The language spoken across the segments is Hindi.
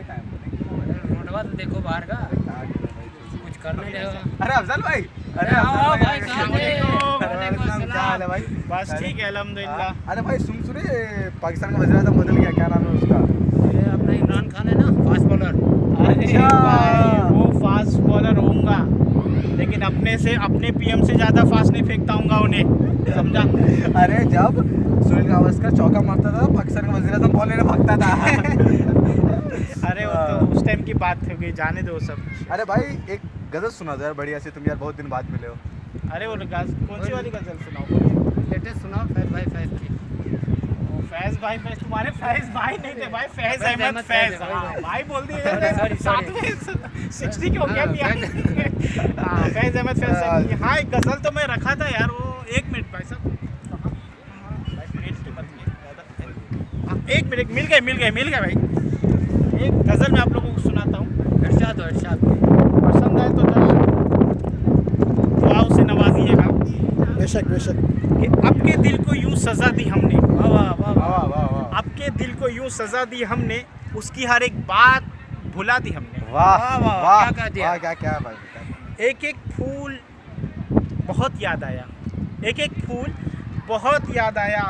रोडवा तो देखो बाहर का कुछ करने दे। अरे अफजल भाई, अरे आओ भाई, कहाँ थे? क्या हाल है भाई? बस ठीक है अल्हम्दुलिल्लाह। अरे भाई सुने पाकिस्तान का वज़ीर आज़म बदल गया, क्या नाम है उसका? अरे अपना इमरान खान है ना, फास्ट बॉलर। अरे भाई वो फास्ट बॉलर होऊंगा, लेकिन अपने पीएम से ज़्यादा फास्ट नहीं फेंकता हूँगा उन्हें, समझा? अरे जब सुनील गावस्कर चौका मारता था पाकिस्तान का वज़ीर आज़म बॉल लेने भागता था। अरे वो तो उस टाइम की बात हो गई, जाने दो सब। अरे भाई एक गजल सुना दो यार बढ़िया से, तुम यार बहुत दिन बाद मिले हो। अरे वो कौन सी वाली गजल सुनाओ? लेटेस्ट सुनाओ फैज भाई फैज की। फैज भाई फैज, तुम्हारे फैज भाई नहीं थे भाई, फैज अहमद फैज। हाँ भाई बोल दिए सॉरी, साथ में 60 के हो गया भी। हाँ फैज अहमद फैज। हाँ एक गजल तो मैं रखा था यार, वो 1 मिनट भाई साहब, एक मिनट मिल गए भाई। एक गजल मैं आप लोगों को सुनाता हूँ, इरशाद हो इरशाद। पसंद आए तो दुआओं से नवाजिएगा। बेशक बेशक। कि आपके दिल को यूं सजा दी हमने, वाह वाह वाह वाह। वाह वाह वाह। आपके दिल को यूं सजा दी हमने, उसकी हर एक बात भुला दी हमने। वाह वाह, वाह, वाह, क्या कह दिया? वाह, क्या भाई? एक एक फूल बहुत याद आया, एक एक फूल बहुत याद आया,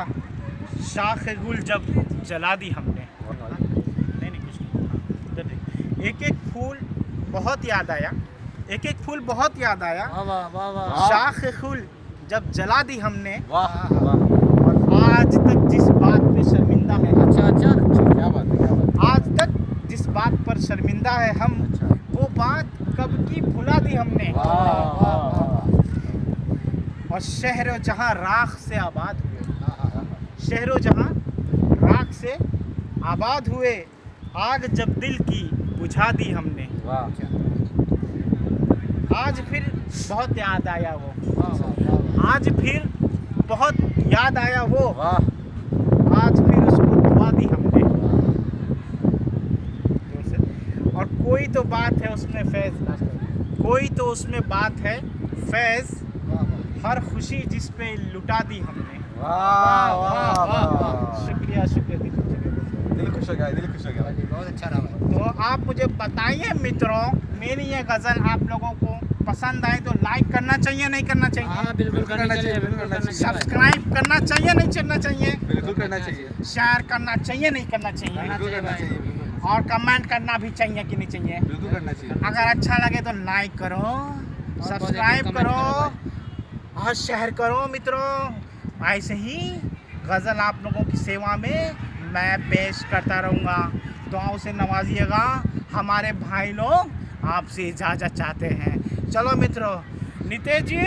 शाख गुल जब जला दी हमने। नहीं कुछ नहीं। एक एक फूल बहुत याद आया, एक एक फूल बहुत याद आया, वाह वाह वाह वाह। शाख गुल जब जला दी हमने। वाह और आज तक जिस बात पे शर्मिंदा है, अच्छा अच्छा। क्या बात है, क्या बात है? आज तक जिस बात पर शर्मिंदा है हम, अच्छा। वो बात कब की भुला दी हमने। वाह वाह वाह। और शहर जहां राख से आबाद हुए, शहर जहां राख से आबाद हुए, आग जब दिल की बुझा दी हमने। वाह। आज फिर बहुत याद आया वो, वाह आज फिर बहुत याद आया वो, वाह। आज फिर उसको दुआ दी हमने। और कोई तो बात है उसमें फैज, कोई तो उसमें बात है फैज, हर खुशी जिस पे लुटा दी हमने। वाह वाह वाह। शुक्रिया शुक्रिया, दिल खुश हो गया, दिल खुश हो गया। बहुत अच्छा रहा भाई। तो आप मुझे बताइए मित्रों, मेरी ये गज़ल आप लोगों को पसंद आए तो लाइक करना चाहिए नहीं करना चाहिए? हाँ बिल्कुल करना चाहिए, बिल्कुल करना चाहिए। सब्सक्राइब करना चाहिए नहीं करना चाहिए? बिल्कुल करना चाहिए, शेयर करना चाहिए नहीं करना चाहिए? बिल्कुल करना चाहिए, बिल्कुल और कमेंट करना भी चाहिए कि नहीं चाहिए? बिल्कुल करना चाहिए। अगर अच्छा लगे तो लाइक करो, सब्सक्राइब कमेंट करो और शेयर करो मित्रों। ऐसे ही गज़ल आप लोगों की सेवा में मैं पेश करता रहूँगा। दुआओं से नवाजिएगा। हमारे भाई लोग आपसे इजाज़त चाहते हैं। चलो मित्रों, नितेश जी।